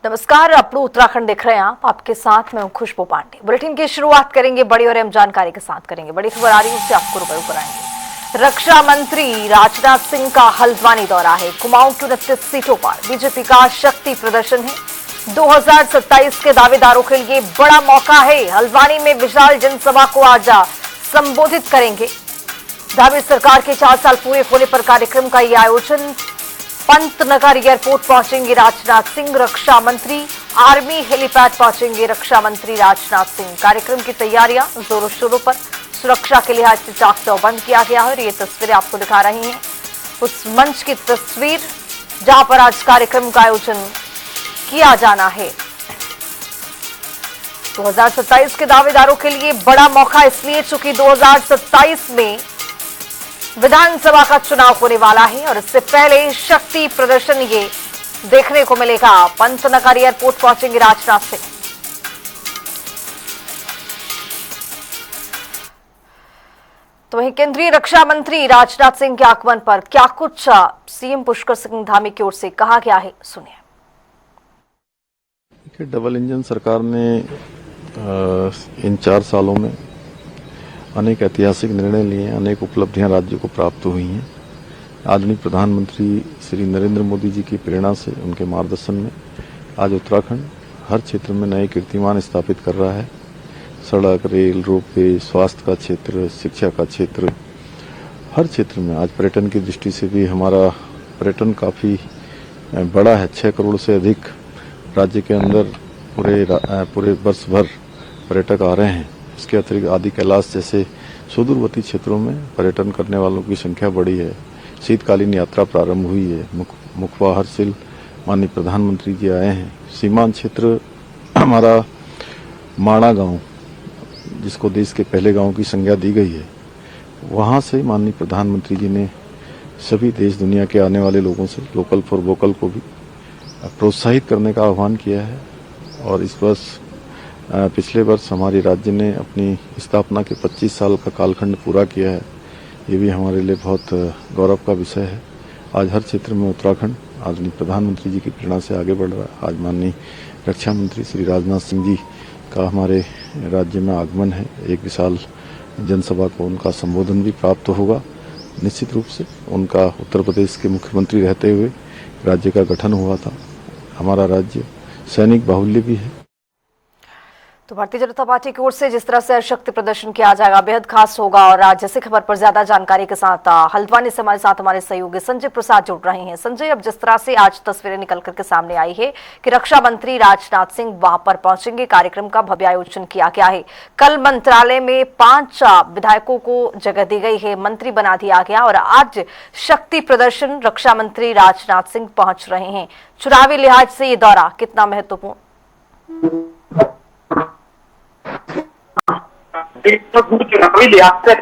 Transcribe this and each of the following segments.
नमस्कार, अपनू उत्तराखंड देख रहे हैं आप। आपके साथ मैं हूं खुशबू पांडे। बुलेटिन की शुरुआत करेंगे बड़ी और अहम जानकारी के साथ करेंगे। बड़ी खबर आ रही है उससे आपको रूबरू कराएंगे। रक्षा मंत्री राजनाथ सिंह का हल्द्वानी दौरा है। कुमाऊं की 29 सीटों पर बीजेपी का शक्ति प्रदर्शन है। 2027 के दावेदारों के लिए बड़ा मौका है। हल्द्वानी में विशाल जनसभा को आज संबोधित करेंगे। दावे सरकार के 4 साल पूरे होने पर कार्यक्रम का यह आयोजन। पंतनगर एयरपोर्ट पहुंचेंगे राजनाथ सिंह। रक्षा मंत्री आर्मी हेलीपैड पहुंचेंगे रक्षा मंत्री राजनाथ सिंह। कार्यक्रम की तैयारियां जोरों शोरों पर। सुरक्षा के लिहाज से चाक चौबंद किया गया है और ये तस्वीरें आपको दिखा रही हैं उस मंच की तस्वीर जहां पर आज कार्यक्रम का आयोजन किया जाना है। 2027 के दावेदारों के लिए बड़ा मौका इसलिए चूंकि 2027 में विधानसभा का चुनाव होने वाला है और इससे पहले शक्ति प्रदर्शन ये देखने को मिलेगा। पंतनगर एयरपोर्ट पहुंचेंगे राजनाथ सिंह। तो वहीं केंद्रीय रक्षा मंत्री राजनाथ सिंह के आगमन पर क्या कुछ सीएम पुष्कर सिंह धामी की ओर से कहा गया है, सुनिए। डबल इंजन सरकार ने इन 4 सालों में अनेक ऐतिहासिक निर्णय लिए, अनेक उपलब्धियां राज्य को प्राप्त हुई हैं। आदरणीय प्रधानमंत्री श्री नरेंद्र मोदी जी की प्रेरणा से, उनके मार्गदर्शन में आज उत्तराखंड हर क्षेत्र में नए कीर्तिमान स्थापित कर रहा है। सड़क, रेल, रोपवे, स्वास्थ्य का क्षेत्र, शिक्षा का क्षेत्र, हर क्षेत्र में आज पर्यटन की दृष्टि से भी हमारा पर्यटन काफ़ी बड़ा है। 6 करोड़ से अधिक राज्य के अंदर पूरे वर्ष भर पर्यटक आ रहे हैं। इसके अतिरिक्त आदि कैलाश जैसे सुदूरवर्ती क्षेत्रों में पर्यटन करने वालों की संख्या बढ़ी है। शीतकालीन यात्रा प्रारंभ हुई है। मुखवा हरसिल माननीय प्रधानमंत्री जी आए हैं। सीमांत क्षेत्र हमारा माणा गांव, जिसको देश के पहले गांव की संज्ञा दी गई है, वहां से माननीय प्रधानमंत्री जी ने सभी देश दुनिया के आने वाले लोगों से लोकल फॉर वोकल को भी प्रोत्साहित करने का आह्वान किया है। और इस वर्ष पिछले वर्ष हमारे राज्य ने अपनी स्थापना के 25 साल का कालखंड पूरा किया है। ये भी हमारे लिए बहुत गौरव का विषय है। आज हर क्षेत्र में उत्तराखंड आदरणीय प्रधानमंत्री जी की प्रेरणा से आगे बढ़ रहा है। आज माननीय रक्षा मंत्री श्री राजनाथ सिंह जी का हमारे राज्य में आगमन है। एक विशाल जनसभा को उनका संबोधन भी प्राप्त होगा। निश्चित रूप से उनका उत्तर प्रदेश के मुख्यमंत्री रहते हुए राज्य का गठन हुआ था। हमारा राज्य सैनिक बाहुल्य भी है। तो भारतीय जनता पार्टी की ओर से जिस तरह से शक्ति प्रदर्शन किया जाएगा बेहद खास होगा। और आज जैसे खबर पर ज्यादा जानकारी के साथ हल्द्वानी से हमारे साथ हमारे सहयोगी संजय प्रसाद जुड़ रहे हैं। संजय, अब जिस तरह से आज तस्वीरें निकल करके सामने आई है कि रक्षा मंत्री राजनाथ सिंह वहां पर पहुंचेंगे, कार्यक्रम का भव्य आयोजन किया गया है। कल मंत्रालय में 5 विधायकों को जगह दी गई है, मंत्री बना दिया गया और आज शक्ति प्रदर्शन रक्षा मंत्री राजनाथ सिंह पहुंच रहे हैं। चुनावी लिहाज से ये दौरा कितना महत्वपूर्ण? चुनावी लिहाज से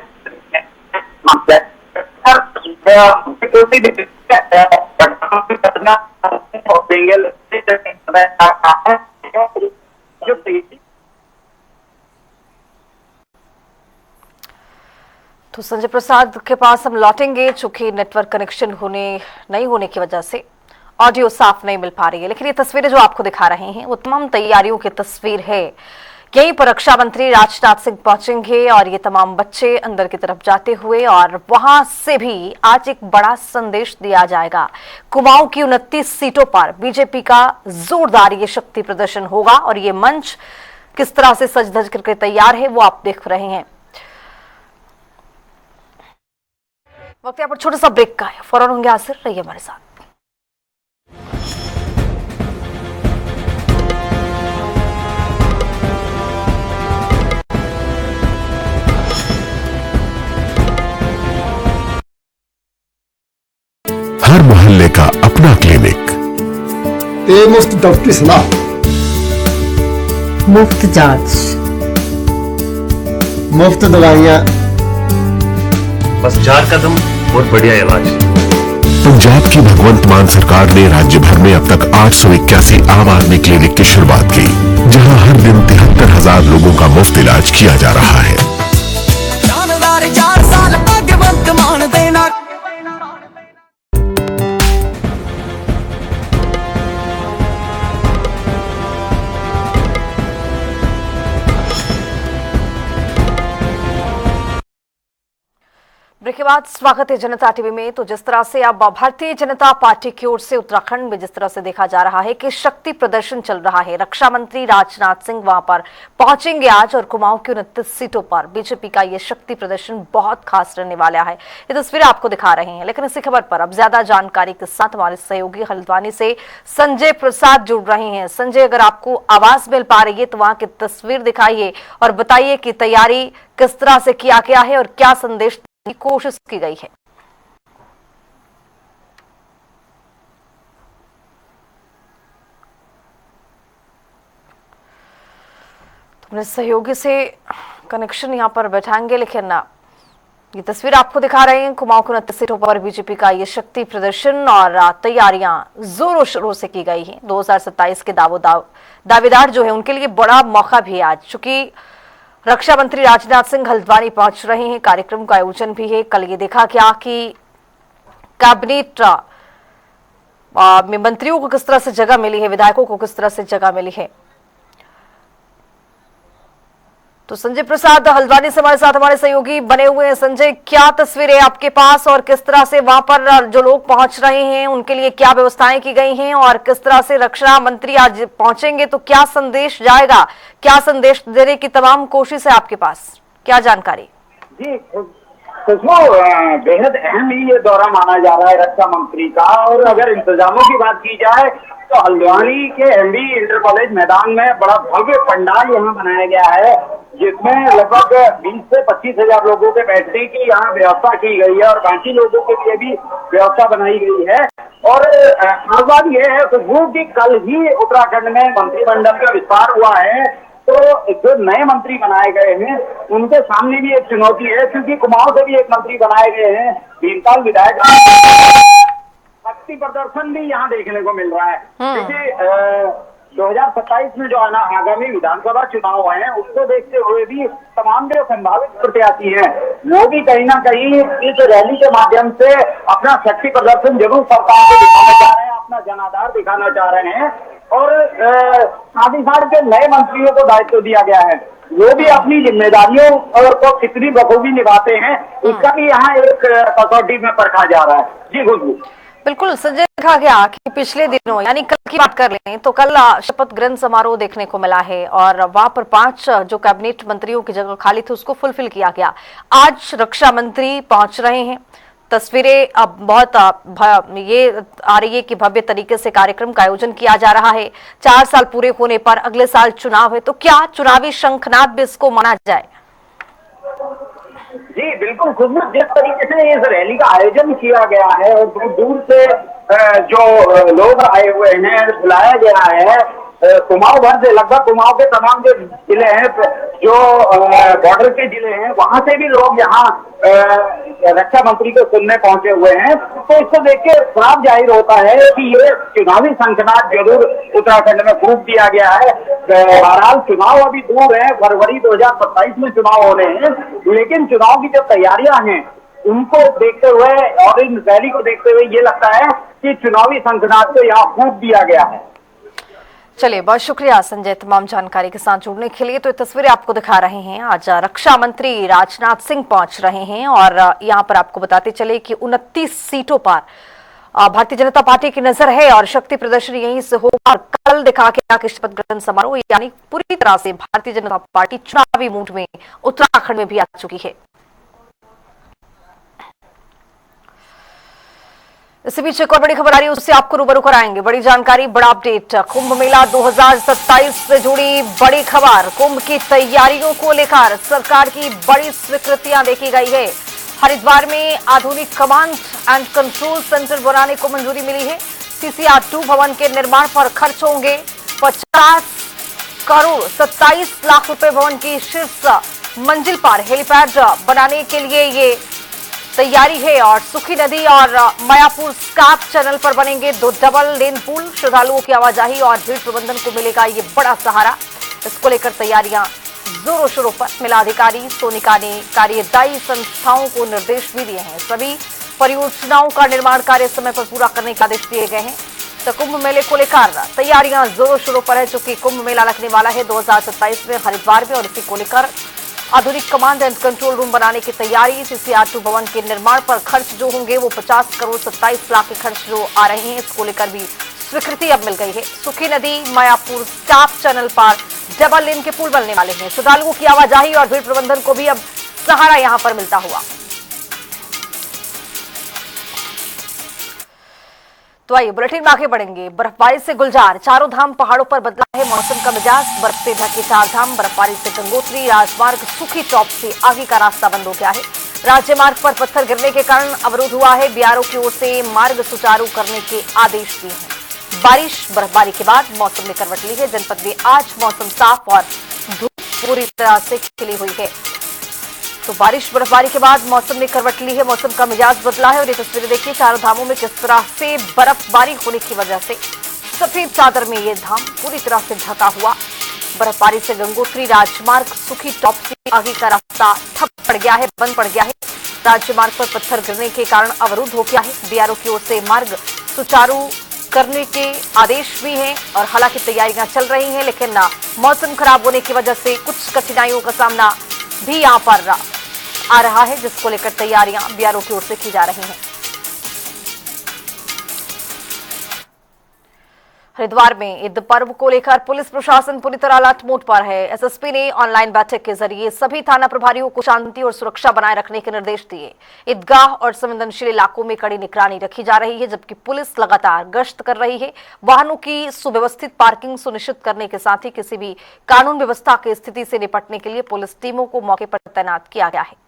तो संजय प्रसाद के पास हम लौटेंगे। चूंकि नेटवर्क कनेक्शन नहीं होने की वजह से ऑडियो साफ नहीं मिल पा रही है, लेकिन ये तस्वीरें जो आपको दिखा रहे हैं वो तमाम तैयारियों की तस्वीर है। यहीं पर रक्षा मंत्री राजनाथ सिंह पहुंचेंगे और ये तमाम बच्चे अंदर की तरफ जाते हुए और वहां से भी आज एक बड़ा संदेश दिया जाएगा। कुमाऊं की 29 सीटों पर बीजेपी का जोरदार ये शक्ति प्रदर्शन होगा और ये मंच किस तरह से सज धज करके तैयार है वो आप देख रहे हैं। वक्त यहाँ पर छोटा सा ब्रेक का है, फौरन होंगे हाजिर, रहिए हमारे साथ। हर मोहल्ले का अपना क्लिनिक, मुफ्त डॉक्टरी सलाह, मुफ्त जांच, मुफ्त दवाइयाँ, बस 4 कदम और बढ़िया इलाज। पंजाब की भगवंत मान सरकार ने राज्य भर में अब तक 881 आम आदमी क्लिनिक की शुरुआत की, जहां हर दिन 73,000 लोगों का मुफ्त इलाज किया जा रहा है। 4 साल भगवंत मान देना। ब्रेक के बाद स्वागत है जनता टीवी में। तो जिस तरह से अब भारतीय जनता पार्टी की ओर से उत्तराखंड में जिस तरह से देखा जा रहा है कि शक्ति प्रदर्शन चल रहा है, रक्षा मंत्री राजनाथ सिंह वहां पर पहुंचेंगे आज और कुमाऊं की 29 सीटों पर बीजेपी का ये शक्ति प्रदर्शन बहुत खास रहने वाला है। ये तस्वीरें आपको दिखा रहे हैं, लेकिन इसी खबर पर अब ज्यादा जानकारी के साथ हमारे सहयोगी हल्द्वानी से संजय प्रसाद जुड़ रहे हैं। संजय, अगर आपको आवाज मिल पा रही है तो वहां की तस्वीर दिखाइए और बताइए कि तैयारी किस तरह से किया गया है और क्या संदेश की कोशिश की गई है। अपने सहयोगी से कनेक्शन यहां पर बैठाएंगे, लेकिन ये तस्वीर आपको दिखा रहे हैं कुमाऊं की 29 सीटों पर बीजेपी का ये शक्ति प्रदर्शन और तैयारियां जोरों शोरों से की गई हैं। 2027 के दावेदार जो है उनके लिए बड़ा मौका भी है आज, चूंकि रक्षा मंत्री राजनाथ सिंह हल्द्वानी पहुंच रहे हैं। कार्यक्रम का आयोजन भी है। कल ये देखा गया कि कैबिनेट में मंत्रियों को किस तरह से जगह मिली है, विधायकों को किस तरह से जगह मिली है। तो संजय प्रसाद हल्द्वानी से हमारे साथ हमारे सहयोगी बने हुए हैं। संजय, क्या तस्वीरें आपके पास और किस तरह से वहां पर जो लोग पहुंच रहे हैं उनके लिए क्या व्यवस्थाएं की गई हैं और किस तरह से रक्षा मंत्री आज पहुंचेंगे तो क्या संदेश जाएगा, क्या संदेश देने की तमाम कोशिश है आपके पास, क्या जानकारी? जी खुशबू, बेहद अहम ही ये दौरा माना जा रहा है रक्षा मंत्री का। और अगर इंतजामों की बात की जाए तो हल्द्वानी के एमबी इंटर कॉलेज मैदान में बड़ा भव्य पंडाल यहाँ बनाया गया है, जिसमें लगभग 20 से 25 हजार लोगों के बैठने की यहाँ व्यवस्था की गई है और बाकी लोगों के लिए भी व्यवस्था बनाई गई है। और खास बात यह है खुशबू कि कल ही उत्तराखंड में मंत्रिमंडल का विस्तार हुआ है, तो जो नए मंत्री बनाए गए हैं उनके सामने भी एक चुनौती है, क्योंकि कुमाऊं से भी एक मंत्री बनाए गए हैं, भीमताल विधायक। शक्ति प्रदर्शन भी यहाँ देखने को मिल रहा है, क्योंकि 2027 में जो आगामी विधानसभा चुनाव है उसको देखते हुए भी तमाम जो संभावित प्रत्याशी हैं वो भी कहीं ना कहीं इस रैली के माध्यम से अपना शक्ति प्रदर्शन जरूर सरकार को दिखाना चाह रहे हैं, अपना जनाधार दिखाना चाह रहे हैं। और साथ ही साथ के नए मंत्रियों को दायित्व दिया गया है, वो भी अपनी जिम्मेदारियों को कितनी बखूबी निभाते हैं उसका भी यहाँ एक कसौटी में परखा जा रहा है। जी खुशबू। बिल्कुल संजय, देखा गया कि पिछले दिनों यानी कल की बात कर लें तो कल शपथ ग्रहण समारोह देखने को मिला है और वहां पर 5 जो कैबिनेट मंत्रियों की जगह खाली थी उसको फुलफिल किया गया। आज रक्षा मंत्री पहुंच रहे हैं। तस्वीरें अब बहुत ये आ रही है कि भव्य तरीके से कार्यक्रम का आयोजन किया जा रहा है। 4 साल पूरे होने पर अगले साल चुनाव है, तो क्या चुनावी शंखनाद भी इसको माना जाए? जी बिल्कुल खुशबू, जिस तरीके से इस रैली का आयोजन किया गया है और दूर दूर से जो लोग आए हुए हैं, बुलाया गया है कुमाऊं भर से, लगभग कुमाऊं के तमाम जो जिले हैं, जो बॉर्डर के जिले हैं, वहां से भी लोग यहाँ रक्षा मंत्री को सुनने पहुंचे हुए हैं। तो इसको देख के साफ जाहिर होता है कि ये चुनावी संकनाट जरूर उत्तराखंड में फूंक दिया गया है। बहरहाल चुनाव अभी दूर है, फरवरी 2027 में चुनाव हो रहे हैं, लेकिन चुनाव की जो तैयारियां हैं उनको देखते हुए और इन रैली को देखते हुए ये लगता है कि चुनावी संकनाट को यहाँ फूंक दिया गया है। चलिए, बहुत शुक्रिया संजय तमाम जानकारी के साथ जुड़ने के लिए। तो ये तस्वीरें आपको दिखा रहे हैं, आज रक्षा मंत्री राजनाथ सिंह पहुंच रहे हैं और यहां पर आपको बताते चले कि 29 सीटों पर भारतीय जनता पार्टी की नजर है और शक्ति प्रदर्शन यहीं से होगा। कल दिखा के शपथ ग्रहण समारोह यानी पूरी तरह से भारतीय जनता पार्टी चुनावी मूड में उत्तराखंड में भी आ चुकी है। इसी बीच एक और बड़ी खबर आ रही है, उससे आपको रूबरू कराएंगे। बड़ी जानकारी, बड़ा अपडेट। कुंभ मेला 2027 से जुड़ी बड़ी खबर। कुंभ की तैयारियों को लेकर सरकार की बड़ी स्वीकृतियां देखी गई है। हरिद्वार में आधुनिक कमांड एंड कंट्रोल सेंटर बनाने को मंजूरी मिली है। CCR2 भवन के निर्माण पर खर्च होंगे 50 करोड़ 27 लाख रुपए। भवन की शीर्ष मंजिल पर हेलीपैड बनाने के लिए ये तैयारी है और सुखी नदी और मायापुर स्कार्प चैनल पर बनेंगे 2 डबल लेन पुल। श्रद्धालुओं की आवाजाही और भीड़ प्रबंधन को मिलेगा ये बड़ा सहारा। इसको लेकर तैयारियां जोरों शोरों पर। मेलाधिकारी सोनिका ने कार्यदायी संस्थाओं को निर्देश भी दिए हैं। सभी परियोजनाओं का निर्माण कार्य समय पर पूरा करने के आदेश दिए गए हैं। तो कुंभ मेले को लेकर तैयारियां जोरों शोरों पर है, चूंकि कुंभ मेला लगने वाला है 2027 में हरिद्वार में और इसी को लेकर आधुनिक कमांड एंड कंट्रोल रूम बनाने की तैयारी। CCR2 भवन के निर्माण पर खर्च जो होंगे वो 50 करोड़ 27 लाख के खर्च जो आ रहे हैं, इसको लेकर भी स्वीकृति अब मिल गई है। सुखी नदी मायापुर स्टाफ चैनल पर डबल लेन के पुल बनने वाले हैं। श्रद्धालुओं की आवाजाही और भीड़ प्रबंधन को भी अब सहारा यहां पर मिलता हुआ। तो आइए बुलेटिन में आगे बढ़ेंगे। बर्फबारी से गुलजार, चारों धाम पहाड़ों पर बदला है मौसम का मिजाज। बर्फ से ढके चार धाम, बर्फबारी से गंगोत्री राजमार्ग सुखी चौक से आगे का रास्ता बंद हो गया है। राज्य मार्ग पर पत्थर गिरने के कारण अवरुद्ध हुआ है। बीआरओ की ओर से मार्ग सुचारू करने के आदेश दिए हैं। बारिश बर्फबारी के बाद मौसम ने करवट ली है। जनपद में आज मौसम साफ और धूप पूरी तरह से खिली हुई है। तो बारिश बर्फबारी के बाद मौसम ने करवट ली है, मौसम का मिजाज बदला है। और ये तस्वीरें देखिए चारों धामों में किस तरह से बर्फबारी होने की वजह से सफेद चादर में ये धाम पूरी तरह से ढका हुआ। बर्फबारी से गंगोत्री राजमार्ग सुखी टॉप से आगे का रास्ता ठप पड़ गया है, बंद पड़ गया है। राज्य मार्ग पर पत्थर गिरने के कारण अवरुद्ध हो गया है। बीआरओ की ओर से मार्ग सुचारू करने के आदेश भी हैं और हालांकि तैयारियां चल रही हैं, लेकिन मौसम खराब होने की वजह से कुछ कठिनाइयों का सामना भी यहां पर आ रहा है, जिसको लेकर तैयारियां बीआरओ की ओर से की जा रही हैं। हरिद्वार में ईद पर्व को लेकर पुलिस प्रशासन पूरी तरह अलर्ट मोड पर है। एसएसपी ने ऑनलाइन बैठक के जरिए सभी थाना प्रभारियों को शांति और सुरक्षा बनाए रखने के निर्देश दिए। ईदगाह और संवेदनशील इलाकों में कड़ी निगरानी रखी जा रही है, जबकि पुलिस लगातार गश्त कर रही है। वाहनों की सुव्यवस्थित पार्किंग सुनिश्चित करने के साथ ही किसी भी कानून व्यवस्था की स्थिति से निपटने के लिए पुलिस टीमों को मौके पर तैनात किया गया है।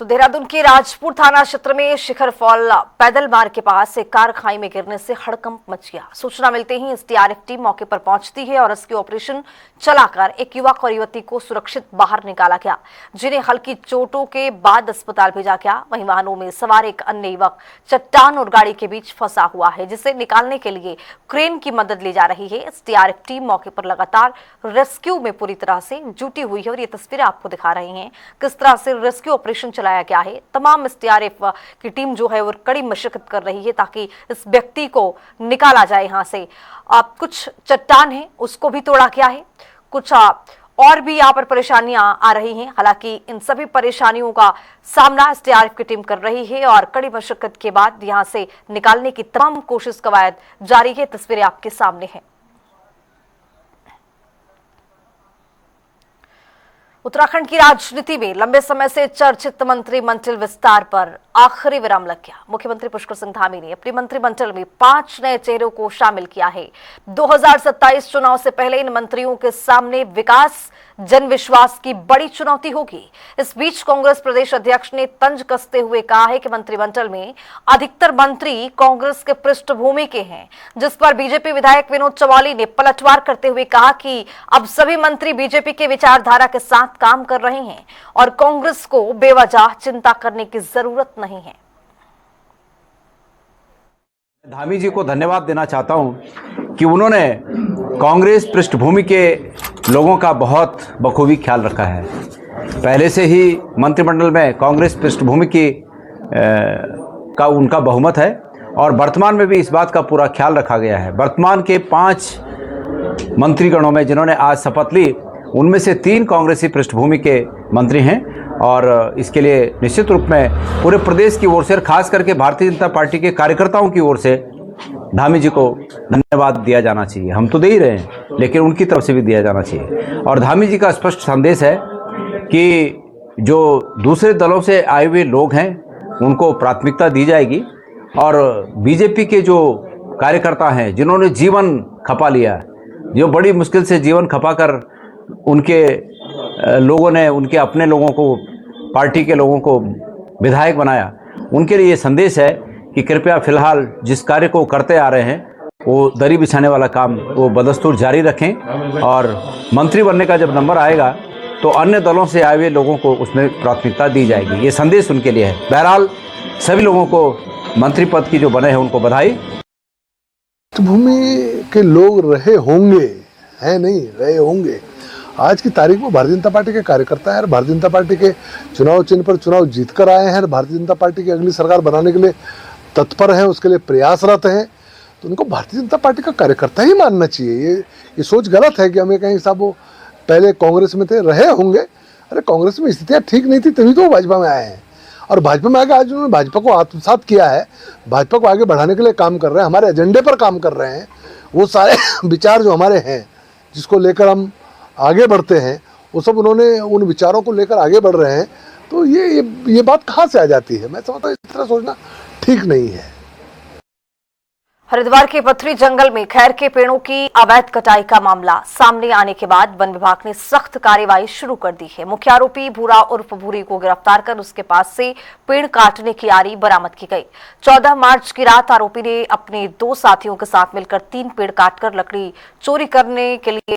तो देहरादून के राजपुर थाना क्षेत्र में शिखर फॉल पैदल मार्ग के पास एक कार खाई में गिरने से हड़कंप मच गया। सूचना मिलते ही एसडीआरएफ टीम मौके पर पहुंचती है और रेस्क्यू ऑपरेशन चलाकर एक युवक और युवती को सुरक्षित बाहर निकाला गया, जिन्हें हल्की चोटों के बाद अस्पताल भेजा गया। वहीं वाहनों में सवार एक अन्य युवक चट्टान और गाड़ी के बीच फंसा हुआ है, जिसे निकालने के लिए क्रेन की मदद ली जा रही है। एसडीआरएफ टीम मौके पर लगातार रेस्क्यू में पूरी तरह से जुटी हुई है और ये तस्वीरें आपको दिखा रही हैं किस तरह से रेस्क्यू ऑपरेशन चलाया गया है। तमाम एसडीआरएफ की टीम जो है वो कड़ी मशक्कत कर रही है ताकि इस व्यक्ति को निकाला जाए यहाँ से। कुछ चट्टान है उसको भी तोड़ा गया है, कुछ और भी यहाँ पर परेशानियां आ रही हैं। हालांकि इन सभी परेशानियों का सामना एसडीआरएफ की टीम कर रही है और कड़ी मशक्कत के बाद यहाँ से निकालने की तमाम कोशिश कवायद जारी है। तस्वीरें आपके सामने हैं। उत्तराखंड की राजनीति में लंबे समय से चर्चित मंत्रिमंडल विस्तार पर आखिरी विराम लग गया। मुख्यमंत्री पुष्कर सिंह धामी ने अपने मंत्रिमंडल में 5 नए चेहरों को शामिल किया है। 2027 चुनाव से पहले इन मंत्रियों के सामने विकास जन विश्वास की बड़ी चुनौती होगी। इस बीच कांग्रेस प्रदेश अध्यक्ष ने तंज कसते हुए कहा है कि मंत्रिमंडल में अधिकतर मंत्री कांग्रेस के पृष्ठभूमि के हैं, जिस पर बीजेपी विधायक विनोद चौवाली ने पलटवार करते हुए कहा कि अब सभी मंत्री बीजेपी के विचारधारा के साथ काम कर रहे हैं और कांग्रेस को बेवजह चिंता करने की जरूरत नहीं है। धामी जी को धन्यवाद देना चाहता हूं कि उन्होंने कांग्रेस पृष्ठभूमि के लोगों का बहुत बखूबी ख्याल रखा है। पहले से ही मंत्रिमंडल में कांग्रेस पृष्ठभूमि की का उनका बहुमत है और वर्तमान में भी इस बात का पूरा ख्याल रखा गया है। वर्तमान के 5 मंत्रीगणों में जिन्होंने आज शपथ ली, उनमें से 3 कांग्रेसी पृष्ठभूमि के मंत्री हैं और इसके लिए निश्चित रूप में पूरे प्रदेश की ओर से और खास करके भारतीय जनता पार्टी के कार्यकर्ताओं की ओर से धामी जी को धन्यवाद दिया जाना चाहिए। हम तो दे ही रहे हैं, लेकिन उनकी तरफ से भी दिया जाना चाहिए। और धामी जी का स्पष्ट संदेश है कि जो दूसरे दलों से आए हुए लोग हैं उनको प्राथमिकता दी जाएगी और बीजेपी के जो कार्यकर्ता हैं जिन्होंने जीवन खपा लिया, जो बड़ी मुश्किल से जीवन खपाकर उनके लोगों ने उनके अपने लोगों को, पार्टी के लोगों को विधायक बनाया, उनके लिए ये संदेश है कि कृपया फिलहाल जिस कार्य को करते आ रहे हैं वो दरी बिछाने वाला काम वो बदस्तूर जारी रखें और मंत्री बनने का जब नंबर आएगा तो अन्य दलों से आए हुए लोगों को उसमें प्राथमिकता दी जाएगी। ये संदेश उनके लिए है। बहरहाल सभी लोगों को मंत्री पद की जो बने हैं उनको बधाई। भूमि के लोग रहे होंगे, है नहीं रहे होंगे, आज की तारीख में भारतीय जनता पार्टी के कार्यकर्ता है और भारतीय जनता पार्टी के चुनाव चिन्ह पर चुनाव जीत कर आए हैं और भारतीय जनता पार्टी की अगली सरकार बनाने के लिए तत्पर हैं, उसके लिए प्रयासरत हैं, तो उनको भारतीय जनता पार्टी का कार्यकर्ता ही मानना चाहिए। ये सोच गलत है कि हमें कहीं साहब वो पहले कांग्रेस में थे, रहे होंगे, अरे कांग्रेस में स्थितियाँ ठीक नहीं थी तभी तो वो भाजपा में आए हैं और भाजपा में आके आज उन्होंने भाजपा को आत्मसात किया है, भाजपा को आगे बढ़ाने के लिए काम कर रहे हैं, हमारे एजेंडे पर काम कर रहे हैं। वो सारे विचार जो हमारे हैं जिसको लेकर हम आगे बढ़ते हैं वो सब उन्होंने उन विचारों को लेकर आगे बढ़ रहे हैं, तो ये बात कहाँ से आ जाती है? मैं समझता हूँ इस तरह सोचना ठीक नहीं है। हरिद्वार के पथरी जंगल में खैर के पेड़ों की अवैध कटाई का मामला सामने आने के बाद वन विभाग ने सख्त कार्रवाई शुरू कर दी है। मुख्य आरोपी भूरा उर्फ भूरी को गिरफ्तार कर उसके पास से पेड़ काटने की आरी बरामद की गई। 14 मार्च की रात आरोपी ने अपने 2 साथियों के साथ मिलकर 3 पेड़ काटकर लकड़ी चोरी करने के लिए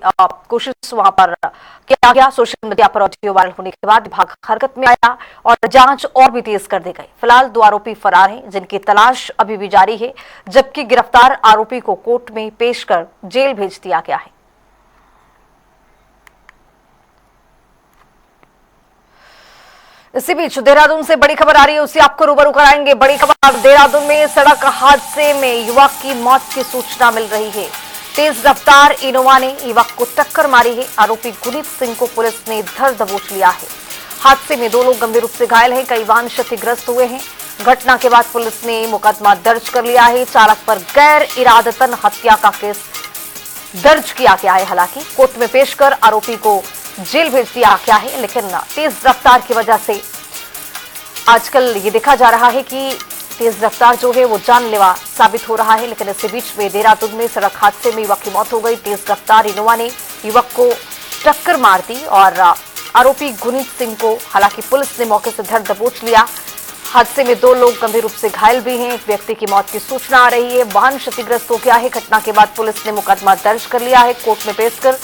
कोशिश वहां पर किया गया। सोशल मीडिया पर ऑडियो वायरल होने के बाद विभाग हरकत में आया और जांच और भी तेज कर दी गई। फिलहाल 2 आरोपी फरार हैं जिनकी तलाश अभी भी जारी है, जबकि गिरफ्तार आरोपी को कोर्ट में पेश कर जेल भेज दिया गया है। इसी बीच देहरादून से बड़ी खबर आ रही है, उसे आपको रूबरू कराएंगे। बड़ी खबर, देहरादून में सड़क हादसे में युवक की मौत की सूचना मिल रही है। तेज रफ्तार इनोवा ने युवक को टक्कर मारी है। आरोपी गुरजीत सिंह को पुलिस ने धर दबोच लिया है। हादसे में 2 लोग गंभीर रूप से घायल हैं, कई वाहन क्षतिग्रस्त हुए हैं। घटना के बाद पुलिस ने मुकदमा दर्ज कर लिया है। चालक पर गैर इरादतन हत्या का केस दर्ज किया गया है। हालांकि कोर्ट में पेश कर आरोपी को जेल भेज दिया गया है, लेकिन तेज रफ्तार की वजह से आजकल ये देखा जा रहा है कि तेज रफ्तार जो है वो जानलेवा साबित हो रहा है। लेकिन इसी बीच में देहरादून में सड़क हादसे में युवक की मौत हो गई। तेज रफ्तार इनोवा ने युवक को टक्कर मार दी और आरोपी गुरजीत सिंह को हालांकि पुलिस ने मौके से धर दबोच लिया। हादसे में 2 लोग गंभीर रूप से घायल भी हैं। एक व्यक्ति की मौत की सूचना आ रही है। वाहन क्षतिग्रस्त हो गया है। घटना के बाद पुलिस ने मुकदमा दर्ज कर लिया है। कोर्ट में पेश कर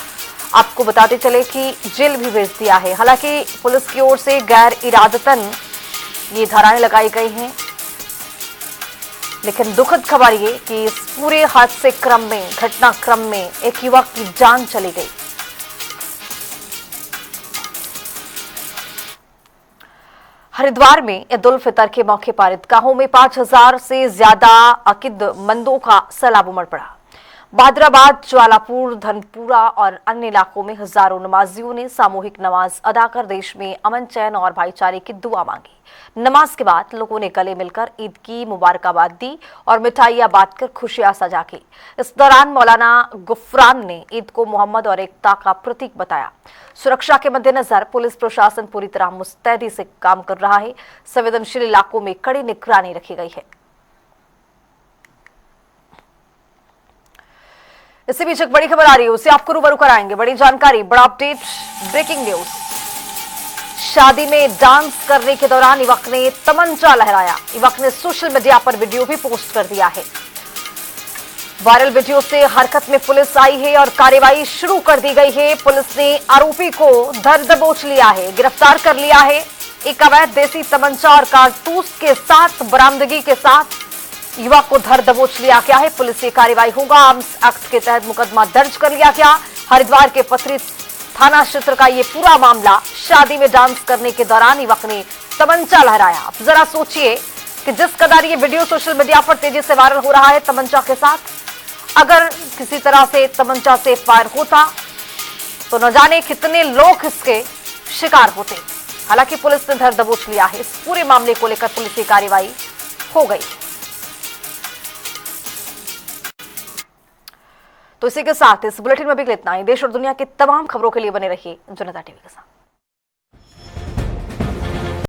आपको बताते चले कि जेल भी भेज दिया है। हालांकि पुलिस की ओर से गैर इरादतन ये धाराएं लगाई गई हैं, लेकिन दुखद खबर ये कि इस पूरे हादसे क्रम में, घटनाक्रम में एक युवक की जान चली गई। हरिद्वार में ईद उल फितर के मौके पर ईदगाहों में 5000 से ज्यादा अकीदमंदों का सैलाब उमड़ पड़ा। बहादुराबाद, ज्वालापुर, धनपुरा और अन्य इलाकों में हजारों नमाजियों ने सामूहिक नमाज अदा कर देश में अमन, चैन और भाईचारे की दुआ मांगी। नमाज के बाद लोगों ने गले मिलकर ईद की मुबारकबाद दी और मिठाइयां बांटकर खुशियां सजा की। इस दौरान मौलाना गुफरान ने ईद को मोहम्मद और एकता का प्रतीक बताया। सुरक्षा के मद्देनजर पुलिस प्रशासन पूरी तरह मुस्तैदी से काम कर रहा है। संवेदनशील इलाकों में कड़ी निगरानी रखी गई है। इसी बीच एक बड़ी खबर आ रही है, उसे आपको रूबरू कराएंगे। बड़ी जानकारी, बड़ा अपडेट, ब्रेकिंग न्यूज। शादी में डांस करने के दौरान युवक ने तमंचा लहराया। युवक ने सोशल मीडिया पर वीडियो भी पोस्ट कर दिया है। वायरल वीडियो से हरकत में पुलिस आई है और कार्रवाई शुरू कर दी गई है। पुलिस ने आरोपी को धर दबोच लिया है, गिरफ्तार कर लिया है। एक अवैध देसी तमंचा और कारतूस के साथ बरामदगी के साथ युवक को धर दबोच लिया गया है। पुलिस से कार्रवाई होगा। आर्म्स एक्ट के तहत मुकदमा दर्ज कर लिया गया। हरिद्वार के पथरी थाना क्षेत्र का ये पूरा मामला, शादी में डांस करने के दौरान युवक ने तमंचा लहराया। आप जरा सोचिए कि जिस कदर ये वीडियो सोशल मीडिया पर तेजी से वायरल हो रहा है तमंचा के साथ, अगर किसी तरह से तमंचा से फायर होता तो न जाने कितने लोग इसके शिकार होते। हालांकि पुलिस ने धर दबोच लिया है। इस पूरे मामले को लेकर पुलिस की कार्रवाई हो गई। तो इसी के साथ इस बुलेटिन में भी इतना ही। देश और दुनिया की तमाम खबरों के लिए बने रहिए जनता टीवी के साथ।